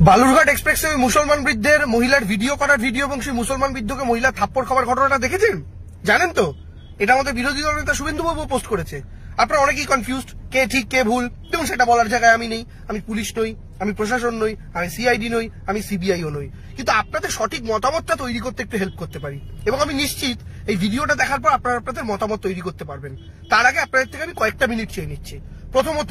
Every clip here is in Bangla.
বালুরঘাট এক্সপ্রেসে ওই মুসলমান বৃদ্ধের মহিলার ভিডিও করার ভিডিও এবং সেই মুসলমান বৃদ্ধকে মহিলা থাপ্পড় খাওয়ার ঘটনাটা দেখেছেন? জানেন তো এটা আমাদের বিরোধী দল নেতা শুভেন্দুবাবু পোস্ট করেছে। আপনারা অনেকেই কনফিউজড, কে ঠিক কে ভুল। দেখুন, সেটা বলার জায়গায় আমি নেই, আমি পুলিশ নই, আমি প্রশাসন নই, আমি সিআইডি নই, আমি সিবিআইও নই, কিন্তু আপনাদের সঠিক মতামতটা তৈরি করতে একটু হেল্প করতে পারি এবং আমি নিশ্চিত এই ভিডিওটা দেখার পর আপনারা আপনাদের মতামত তৈরি করতে পারবেন। তার আগে আপনাদের থেকে আমি কয়েকটা মিনিট চেয়ে নিচ্ছি। প্রথমত,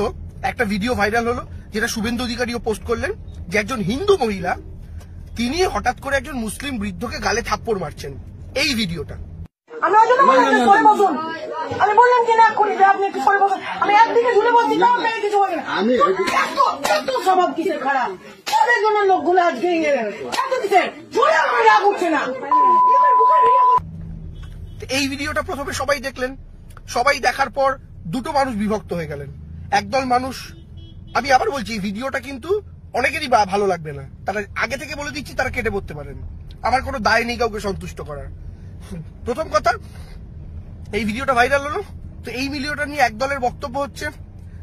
একটা ভিডিও ভাইরাল হলো যেটা শুভেন্দু অধিকারীও পোস্ট করলেন, যে একজন হিন্দু মহিলা তিনি হঠাৎ করে একজন মুসলিম বৃদ্ধকে গালে থাপ্পড় মারছেন। এই ভিডিওটা আমি বললাম যে না করি আপনি একটু সরে বসুন, আমি একদিকে ঝুলে বলছি তাও আপনাকে কিছু বলেন। আমি এত স্বভাব কিসের খারাপ, তাদের জন্য লোকগুলো আজকে এত কিসের ঝুলে আমার রাগ উঠছে না। এই ভিডিওটা প্রথমে সবাই দেখলেন, সবাই দেখার পর দুটো মানুষ বিভক্ত হয়ে গেলেন। একদল মানুষ, আমি আবার বলছি এই ভিডিওটা কিন্তু অনেকেরই ভালো লাগবে না, তারা আগে থেকে বলে দিচ্ছি তারা কেটে পড়তে পারেন, আমার কোনো দায় নেই কাউকে সন্তুষ্ট করার। প্রথম কথা, এই ভিডিওটা ভাইরাল হলো, তো এই ভিডিওটা নিয়ে একদলের বক্তব্য হচ্ছে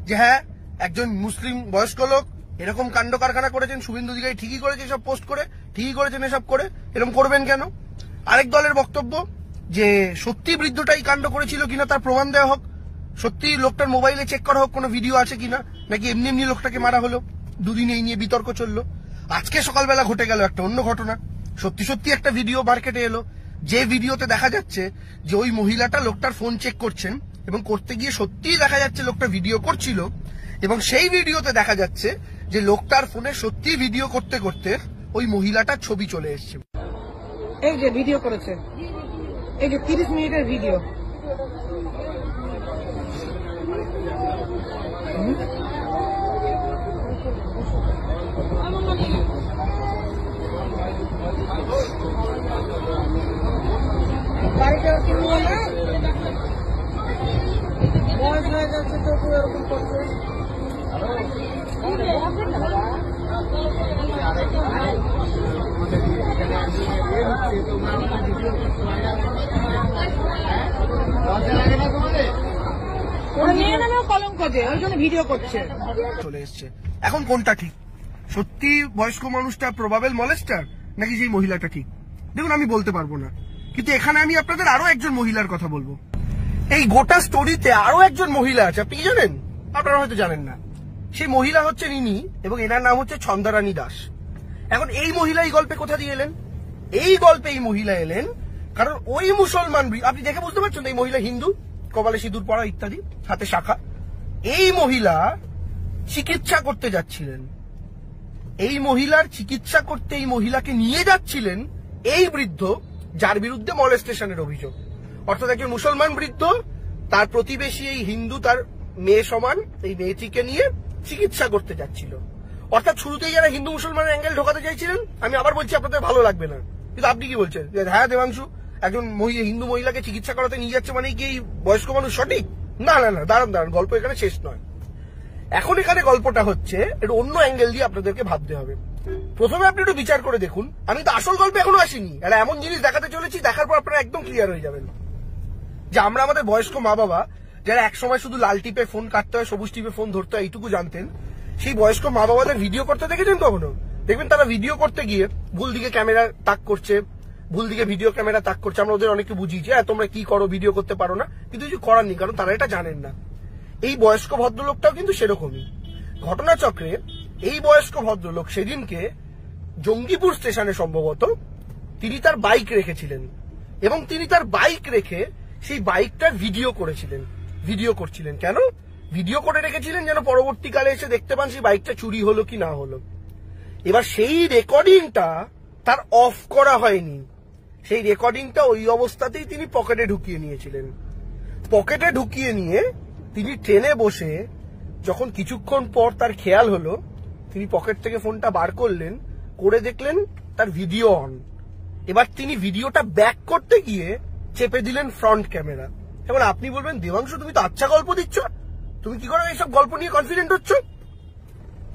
যে হ্যাঁ, একজন মুসলিম বয়স্ক লোক এরকম কাণ্ড কারখানা করেছেন, শুভেন্দু অধিকারী ঠিকই করেছে এসব পোস্ট করে, ঠিকই করেছেন এসব করে, এরকম করবেন কেন। আরেক দলের বক্তব্য যে সত্যি বৃদ্ধটাই কাণ্ড করেছিল কিনা তার প্রমাণ দেওয়া হোক, সত্যি লোকটার মোবাইলে চেক করা হোক কোনো ভিডিও আছে কিনা, নাকি এমনি এমনি লোকটাকে মারা হলো। দুদিন এই নিয়ে বিতর্ক চললো। আজকে সকালবেলা ঘটে গেল একটা অন্য ঘটনা। সত্যি সত্যি একটা ভিডিও মার্কেটে এলো, যে ভিডিওতে দেখা যাচ্ছে যে ওই মহিলাটা লোকটার ফোন চেক করছেন এবং করতে গিয়ে সত্যিই দেখা যাচ্ছে লোকটা ভিডিও করছিল, এবং সেই ভিডিওতে দেখা যাচ্ছে যে লোকটার ফোনে সত্যি ভিডিও করতে করতে ওই মহিলাটার ছবি চলে এসছে। এই যে ভিডিও করেছে, এই যে 30 মিনিটের ভিডিও, বয়স হয়ে যাচ্ছে তো এরকম করছে। কলঙ্ক যে ওই জন্য ভিডিও করছে চলে এসছে। এখন কোনটা ঠিক? সত্যি বয়স্ক মানুষটা প্রবাবেল মলেস্টার, নাকি সেই মহিলাটা ঠিক? দেখুন, আমি বলতে পারবো না, কিন্তু এখানে আমি আপনাদের আরো একজন মহিলার কথা বলবো। এই গোটা স্টোরিতে আরো একজন মহিলা আছে, আপনি কি জানেন? আপনারা হয়তো জানেন না। সেই মহিলা হচ্ছেন ইনি, এবং এনার নাম হচ্ছে ছন্দারানী দাস। এখন এই মহিলা এই গল্পে কোথা দিয়ে এলেন? এই গল্পে এই মহিলা এলেন কারণ ওই মুসলমান, আপনি দেখে বুঝতে পারছেন এই মহিলা হিন্দু, কপালে সিঁদুর পরা ইত্যাদি, হাতে শাখা। এই মহিলা চিকিৎসা করতে যাচ্ছিলেন, এই মহিলার চিকিৎসা করতে এই মহিলাকে নিয়ে যাচ্ছিলেন এই বৃদ্ধ, যার বিরুদ্ধে মলেস্টেশনের অভিযোগ। অর্থাৎ একজন মুসলমান বৃদ্ধ, তার প্রতিবেশী এই হিন্দু, তার মেয়ে সমান এই মেয়েটিকে নিয়ে চিকিৎসা করতে যাচ্ছিল। অর্থাৎ শুরুতেই যারা হিন্দু মুসলমানের অ্যাঙ্গেল ঢোকাতে চাইছিলেন, আমি আবার বলছি আপনাদের ভালো লাগবে না, কিন্তু আপনি কি বলছেন যে হ্যাঁ দেবাংশু, একজন হিন্দু মহিলাকে চিকিৎসা করাতে নিয়ে যাচ্ছে মানে কি এই বয়স্ক মানুষ সঠিক? না না না, দাঁড়ান দাঁড়ান, গল্প এখানে শেষ নয়। এখন এখানে গল্পটা হচ্ছে একটু অন্য অ্যাঙ্গেল দিয়ে আপনাদেরকে ভাবতে হবে। প্রথমে আপনি একটু বিচার করে দেখুন, আমি তো আসল গল্পে এখনো আসিনি, একটা এমন জিনিস দেখাতে চলেছি, দেখার পর আপনারা একদম ক্লিয়ার হয়ে যাবেন যে আমরা আমাদের বয়স্ক মা বাবা, যারা একসময় শুধু লাল টিপে ফোন কাটতে হয়, সবুজ টিপে ফোন ধরতে হয়, এইটুকু জানতেন, সেই বয়স্ক মা বাবাদের ভিডিও করতে দেখেছেন কখনো? দেখবেন তারা ভিডিও করতে গিয়ে ভুল দিকে ক্যামেরা তাক করছে, ভুল দিকে ভিডিও ক্যামেরা তাক করছে। আমরা ওদের অনেককে বুঝিয়েছি, হ্যাঁ তোমরা কি করো, ভিডিও করতে পারো না, কিন্তু কিছু করার নেই, কারণ তারা এটা জানেন না। এই বয়স্ক ভদ্রলোকটাও কিন্তু সেরকমই ঘটনাচক্রে। এই বয়স্ক ভদ্রলোক সেদিনকে জঙ্গিপুর স্টেশনে সম্ভবত তিনি তার বাইক রেখেছিলেন, এবং তিনি তার বাইক রেখে সেই বাইকটার ভিডিও করছিলেন। কেন ভিডিও করে রেখেছিলেন? যেন পরবর্তীকালে এসে দেখতে পান সেই বাইকটা চুরি হলো কি না হলো। এবার সেই রেকর্ডিংটা তার অফ করা হয়নি, সেই রেকর্ডিংটা ওই অবস্থাতেই তিনি পকেটে ঢুকিয়ে নিয়েছিলেন। পকেটে ঢুকিয়ে নিয়ে তিনি ট্রেনে বসে যখন কিছুক্ষণ পর তার খেয়াল হলো, তিনি পকেট থেকে ফোনটা বার করলেন, করে দেখলেন তার ভিডিও অন। এবার তিনি ভিডিওটা ব্যাক করতে গিয়ে চেপে দিলেন ফ্রন্ট ক্যামেরা। এবার আপনি বলবেন, দেবাংশু তুমি তো আচ্ছা গল্প দিচ্ছ, তুমি কি করে এইসব গল্প নিয়ে কনফিডেন্ট হচ্ছ?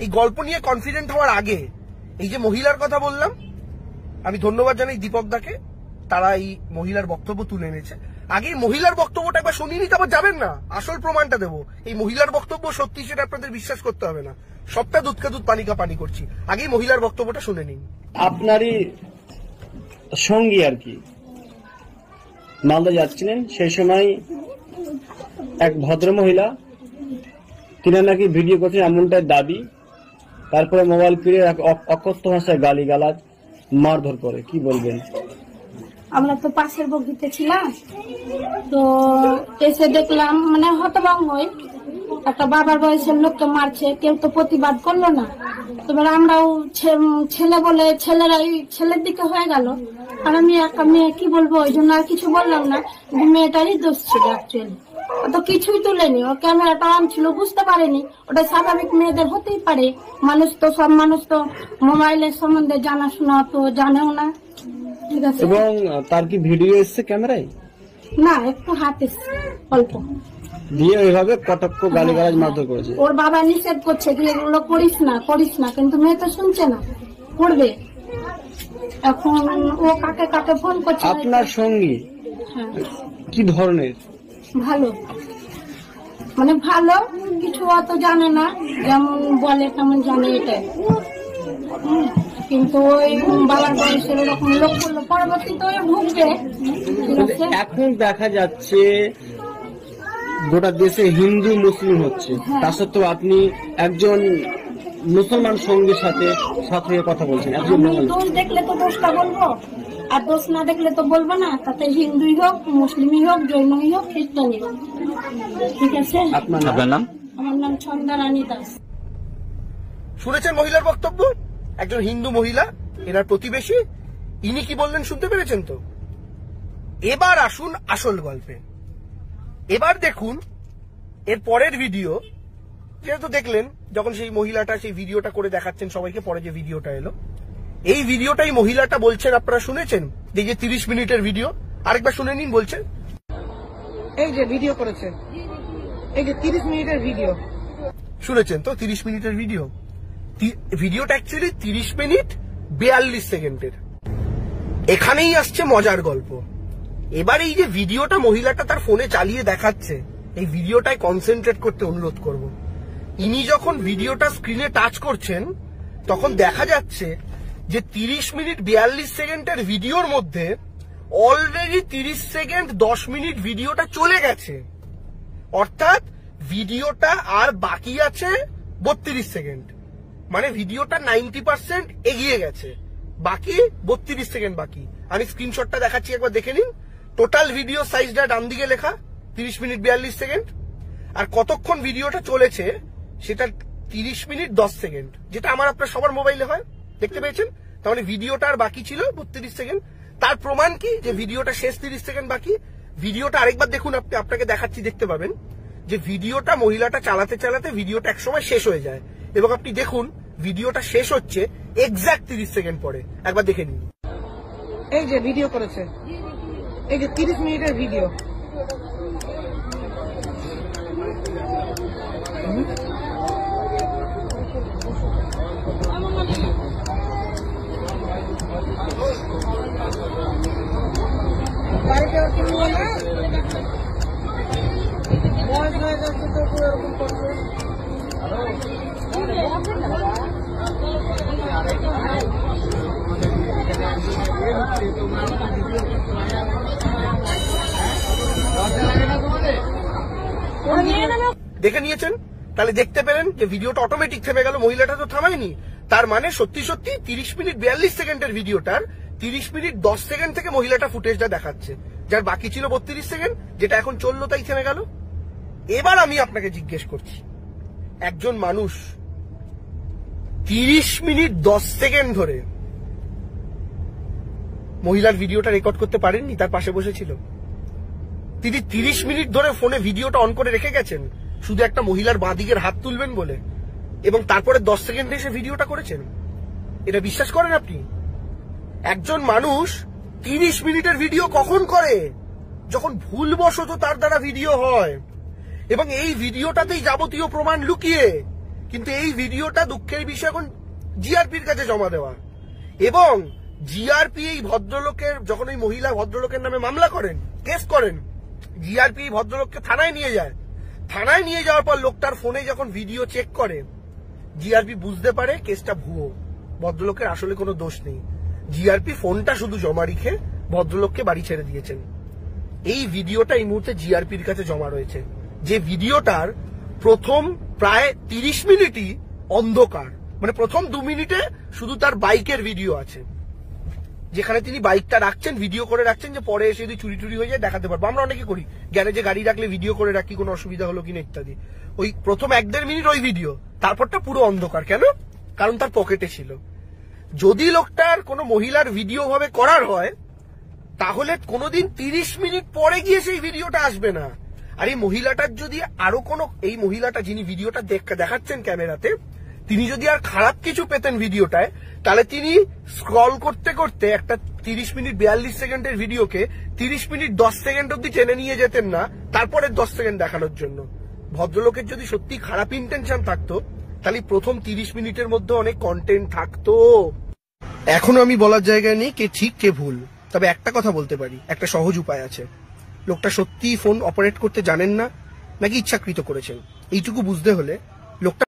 এই গল্প নিয়ে কনফিডেন্ট হওয়ার আগে এই যে মহিলার কথা বললাম, আমি ধন্যবাদ জানাই দীপক দাকে, তারা এই মহিলার বক্তব্য তুলে এনেছে। আগে মহিলার বক্তব্যটা একবার শুনিনি, তারপর যাবেন না, আসল প্রমাণটা দেবো। এই মহিলার বক্তব্য সত্যি সেটা আপনাদের বিশ্বাস করতে হবে না, সবটা দুধ কা দুধ পানি কা পানি করছি। আগেই মহিলার বক্তব্যটা শুনে নিন। আপনারই সঙ্গী আর কি মালদা যাচ্ছিলেন, সেই সময় এক ভদ্র মহিলা, তিনি নাকি ভিডিও করছেন এমনটাই দাবি, তারপরে মোবাইল ফিরে অকথ্য ভাষায় গালিগালাজ মারধর করে, কি বলবেন? আমরা তো পাশের বগিতে ছিলাম, তো এসে দেখলাম মানে হতভম্ব হই, একটা বাবার বয়সের লোককে মারছে, কেউ তো প্রতিবাদ করলো না। এবার আমরাও ছেলে বলে ছেলেরাই ছেলের দিকে হয়ে গেল, আর আমি একা মেয়ে, কি বলবো, ওই জন্য আর কিছু বললাম না। মেয়েটারই দোষ ছিল অ্যাকচুয়ালি, ও তো কিছুই তুলেনি, ও ক্যামেরাটা অন ছিল, বুঝতে পারেনি। ওটা স্বাভাবিক মেয়েদের হতেই পারে, মানুষ তো সব মানুষ তো মোবাইলের সম্বন্ধে জানাশোনা তো জানেও না, ঠিক আছে। এবং তার কি ভিডিও এসছে ক্যামেরায়? না, একটু হাত এসছে অল্প, দিয়ে ওইভাবে কটাক্ষ গালিগালাজ মারধর করেছে। ওর বাবা নিষেধ করছে যে এগুলো করিস না করিস না, কিন্তু মেয়ে তো শুনছে না, করবে। এখন ও কাকে কাকে ফোন করছে। আপনার সঙ্গী হ্যাঁ, কি ধরনের? ভালো, মানে ভালো, কিছু অত জানে না, যেমন বলে তেমন জানে, এটাই। কিন্তু ওই বাবার বয়সের এরকম লোক করলো, পরবর্তীতে ওই ভুগবে, ঠিক আছে। এখন দেখা যাচ্ছে গোটা দেশে হিন্দু মুসলিম হচ্ছে, তা সত্ত্বেও আপনি একজন মুসলমান সঙ্গীর সাথে হয়ে কথা বলছেন। আমি দোষ দেখলে তো দোষটা বলবো, আর দোষ না দেখলে তো বলবো না। তাতে হিন্দুই হোক, মুসলিমই হোক, জৈনই হোক, খ্রিস্টানই হোক, ঠিক আছে। আপনার নাম? আমার নাম ছন্দা রানী দাস। শুনেছেন মহিলার বক্তব্য? একজন হিন্দু মহিলা, এনার প্রতিবেশী, ইনি কি বললেন শুনতে পেরেছেন তো? এবার আসুন আসল গল্পে। এবার দেখুন এর পরের ভিডিও, যেহেতু দেখলেন যখন সেই মহিলাটা সেই ভিডিওটা করে দেখাচ্ছেন সবাইকে, পরে যে ভিডিওটা এলো, এই ভিডিওটাই মহিলাটা বলছেন, আপনারা শুনেছেন, এই যে 30 মিনিটের ভিডিও, আরেকবার শুনে নিন। বলছেন, এই যে ভিডিও করেছে, এই যে 30 মিনিটের ভিডিও, শুনেছেন তো? 30 মিনিটের ভিডিও, ভিডিওটা অ্যাকচুয়ালি 30 মিনিট 42 সেকেন্ডের। এখানেই আসছে মজার গল্প। এবার এই যে ভিডিওটা মহিলাটা তার ফোনে চালিয়ে দেখাচ্ছে, এই ভিডিওটায় কনসেন্ট্রেট করতে অনুরোধ করব। ইনি যখন ভিডিওটা স্ক্রিনে টাচ করছেন, তখন দেখা যাচ্ছে যে 30 মিনিট 42 সেকেন্ডের ভিডিওর মধ্যে অলরেডি 30 সেকেন্ড 10 মিনিট ভিডিওটা চলে গেছে, অর্থাৎ ভিডিওটা আর বাকি আছে 32 সেকেন্ড। মানে ভিডিওটা 90% এগিয়ে গেছে, বাকি 32 সেকেন্ড বাকি। আমি স্ক্রিনশটটা দেখাচ্ছি, একবার দেখে নিন। টোটাল ভিডিও সাইজটা ডান দিকে লেখা 30 মিনিট 42 সেকেন্ড, আর কতক্ষণ ভিডিওটা চলেছে সেটা 30 মিনিট 10 সেকেন্ড, যেটা আমার আপনার সবার মোবাইলে হয়, দেখতে পেয়েছেন? তার মানে ভিডিওটা আর বাকি ছিল 32 সেকেন্ড। তার প্রমাণ কি যে ভিডিওটা শেষ 30 সেকেন্ড বাকি? ভিডিওটা আরেকবার দেখুন, আপনাকে দেখাচ্ছি, দেখতে পাবেন যে ভিডিওটা মহিলাটা চালাতে চালাতে ভিডিওটা একসময় শেষ হয়ে যায়, এবং আপনি দেখুন ভিডিওটা শেষ হচ্ছে এক্সাক্ট 30 সেকেন্ড পরে। একবার দেখে নিন। এই যে ভিডিও করেছে, এই যে 30 মিনিটের ভিডিও, বাড়িতে ওকে নিয়ে না বয়স হয়ে যাচ্ছে তো এরকম করছে। দেখে নিয়েছেন? তাহলে দেখতে পেলেন যে ভিডিওটা অটোমেটিক থেমে গেল, মহিলাটা তো থামায়নি। তার মানে সত্যি সত্যি 30 মিনিট 42 সেকেন্ডের ভিডিওটার 30 মিনিট 10 সেকেন্ড থেকে মহিলাটা ফুটেজটা দেখাচ্ছে, যার বাকি ছিল 32 সেকেন্ড, যেটা এখন চললো তাই থেমে গেল। এবার আমি আপনাকে জিজ্ঞেস করছি, একজন মানুষ 30 মিনিট 10 সেকেন্ড ধরে মহিলার ভিডিওটা রেকর্ড করতে পারেননি, তার পাশে বসেছিল। তিনি 30 মিনিট ধরে ফোনে ভিডিওটা অন করে রেখে গেছেন শুধু একটা মহিলার বাঁ দিকের হাত তুলবেন বলে, এবং তারপরে 10 সেকেন্ডে এসে ভিডিওটা করেছেন। এটা বিশ্বাস করেন আপনি? একজন মানুষ 30 মিনিটের ভিডিও কখন করে? যখন ভুলবশত তার দ্বারা ভিডিও হয়, এবং এই ভিডিওটাতেই যাবতীয় প্রমাণ লুকিয়ে। কিন্তু এই ভিডিওটা দুঃখের বিষয় এখন জিআরপির কাছে জমা দেওয়া, এবং জিআরপি এই ভদ্রলোকের, যখন ওই মহিলা ভদ্রলোকের নামে মামলা করেন, কেস করেন, জিআরপি ভদ্রলোককে থানায় নিয়ে যায়। থানায় নিয়ে যাওয়ার পর লোকটার ফোনে যখন ভিডিও চেক করে, জিআরপি বুঝতে পারে কেসটা ভুয়ো, ভদ্রলোকের আসলে কোনো দোষ নেই। জিআরপি ফোনটা শুধু জমা রেখে ভদ্রলোককে বাড়ি ছেড়ে দিয়েছেন। এই ভিডিওটা এই মুহূর্তে জিআরপির কাছে জমা রয়েছে, যে ভিডিওটার প্রথম প্রায় 30 মিনিটই অন্ধকার, মানে প্রথম 2 মিনিটে শুধু তার বাইকের ভিডিও আছে, যেখানে তিনি বাইকটা রাখছেন, ভিডিও করে রাখছেন, যে পরে এসে যদি চুরি টুরি হয়ে যায় দেখাতে পারবো। আমরা অনেকে করি, গ্যারেজে গাড়ি রাখলে ভিডিও করে রাখি, কোনো অসুবিধা হলো কিনা ইত্যাদি। ওই প্রথম 1-1.5 মিনিট ওই ভিডিও, তারপরটা পুরো অন্ধকার। কেন? কারণ তার পকেটে ছিল। যদি লোকটার কোনো মহিলার ভিডিও ভাবে করার হয়, তাহলে কোনোদিন 30 মিনিট পরে গিয়ে সেই ভিডিওটা আসবে না। আর এই মহিলাটার যদি আরো কোনো, এই মহিলাটা যিনি ভিডিওটা দেখাচ্ছেন ক্যামেরাতে, তিনি যদি আর খারাপ কিছু পেতেন ভিডিওটায়, তাহলে তিনি স্ক্রল করতে করতে একটা 30 মিনিট 42 সেকেন্ডের ভিডিওকে 30 মিনিট 10 সেকেন্ড অব্দি টেনে নিয়ে যেতেন না, তারপরে 10 সেকেন্ড দেখানোর জন্য। ভদ্রলোকের যদি সত্যি খারাপ ইন্টেনশন থাকতো, তাহলে প্রথম 30 মিনিটের মধ্যে অনেক কন্টেন্ট থাকতো। এখনো আমি বলার জায়গায় নেই কে ঠিক কে ভুল, তবে একটা কথা বলতে পারি, একটা সহজ উপায় আছে। লোকটা সত্যি ফোন অপারেট করতে জানেন না, নাকি ইচ্ছাকৃত করেছেন, এইটুকু বুঝতে হলে লোকটা